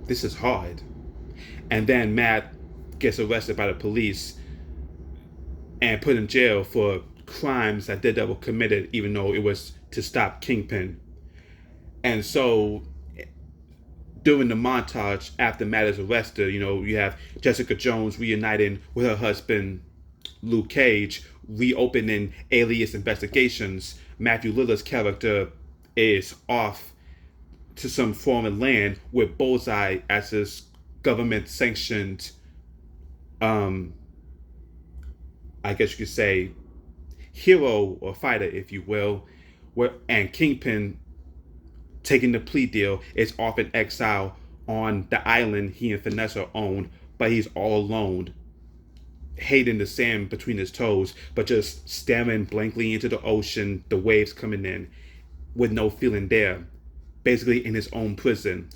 this is hard. And then Matt gets arrested by the police and put in jail for crimes that Daredevil committed, even though it was to stop Kingpin. And so during the montage after Matt is arrested, you have Jessica Jones reuniting with her husband Luke Cage, reopening alias investigations. Matthew Lillard's character is off to some foreign land with Bullseye as his government sanctioned, um, I guess you could say, hero or fighter, if you will. And Kingpin, taking the plea deal, is off in exile on the island he and Vanessa own, but he's all alone, hating the sand between his toes, but just staring blankly into the ocean, the waves coming in, with no feeling there, basically in his own prison,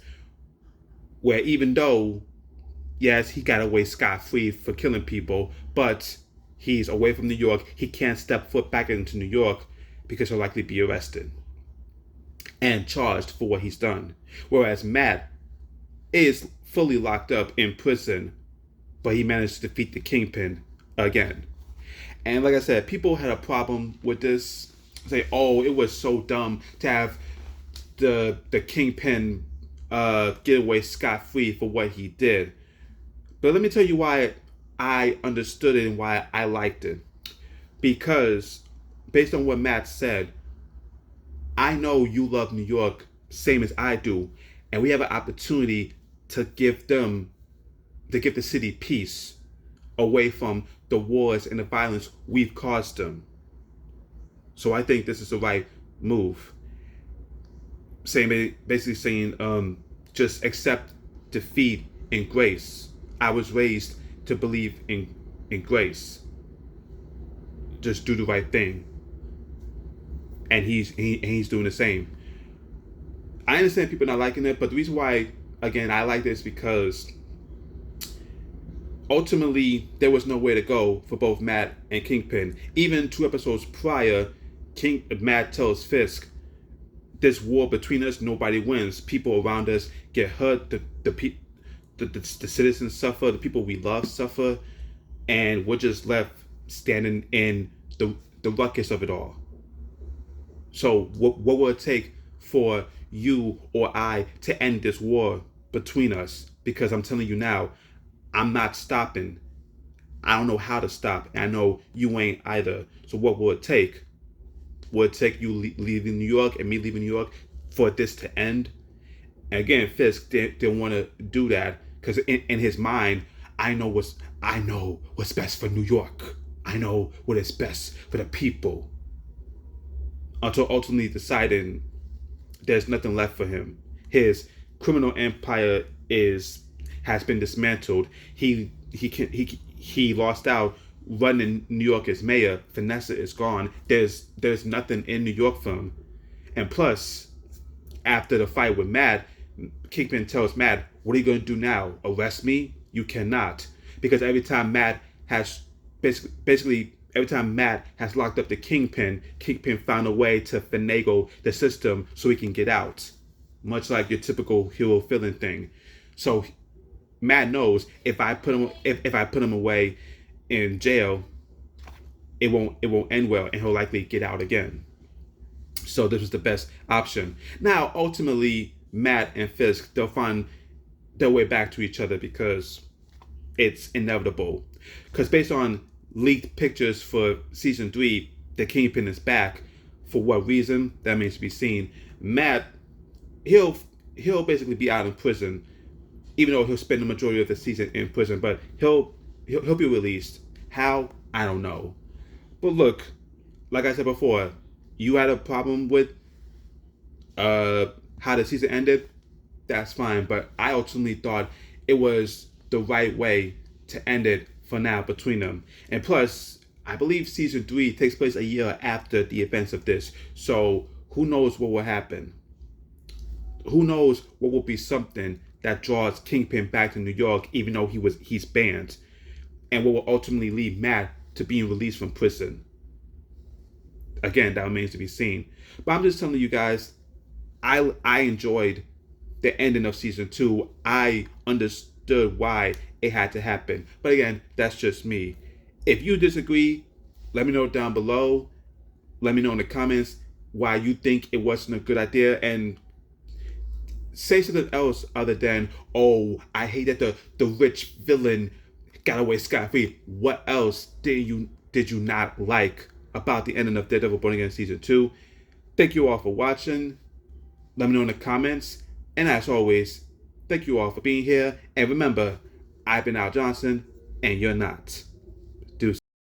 where even though, yes, he got away scot-free for killing people, but he's away from New York. He can't step foot back into New York because he'll likely be arrested and charged for what he's done. Whereas Matt is fully locked up in prison, but he managed to defeat the Kingpin again. And like I said, people had a problem with this. Say, oh, it was so dumb to have the Kingpin get away scot-free for what he did. But let me tell you why I understood it and why I liked it. Because based on what Matt said, I know you love New York same as I do, and we have an opportunity to give the city peace away from the wars and the violence we've caused them. So I think this is the right move. Basically saying, just accept defeat in grace. I was raised to believe in grace. Just do the right thing. And he's doing the same. I understand people not liking it, but the reason why, again, I like this because ultimately there was nowhere to go for both Matt and Kingpin. Even 2 episodes prior, Matt tells Fisk, this war between us, nobody wins. People around us get hurt. The citizens suffer. The people we love suffer, and we're just left standing in the ruckus of it all. So what will it take for you or I to end this war between us? Because I'm telling you now, I'm not stopping. I don't know how to stop, and I know you ain't either. So what will it take? Will it take you leaving New York and me leaving New York for this to end? And again, Fisk didn't want to do that because in his mind, I know what's best for New York. I know what is best for the people. Until ultimately deciding there's nothing left for him. His criminal empire has been dismantled. He lost out running New York as mayor. Vanessa is gone. There's nothing in New York for him. And plus, after the fight with Matt, Kingpin tells Matt, what are you going to do now? Arrest me? You cannot. Because every time Matt has every time Matt has locked up the Kingpin found a way to finagle the system so he can get out. Much like your typical hero villain thing. So Matt knows if I put him away in jail, it won't end well, and he'll likely get out again. So this was the best option. Now, ultimately, Matt and Fisk, they'll find their way back to each other because it's inevitable. Because based on leaked pictures for season 3, the Kingpin is back. For what reason? That remains to be seen. Matt, he'll basically be out in prison, even though he'll spend the majority of the season in prison. But he'll be released. How? I don't know. But look, like I said before, you had a problem with how the season ended. That's fine. But I ultimately thought it was the right way to end it for now between them. And plus, I believe season 3 takes place a year after the events of this. So who knows what will happen? Who knows what will be something that draws Kingpin back to New York, even though he's banned, and what will ultimately lead Matt to being released from prison. Again, that remains to be seen. But I'm just telling you guys, I enjoyed the ending of season 2. I understood why it had to happen. But again, that's just me. If you disagree, let me know down below. Let me know in the comments why you think it wasn't a good idea, and say something else other than, oh, I hate that the rich villain got away scot-free. What else did you not like about the ending of Daredevil Born Again season 2? Thank you all for watching. Let me know in the comments. And as always, thank you all for being here. And remember, I've been Al Johnson, and you're not.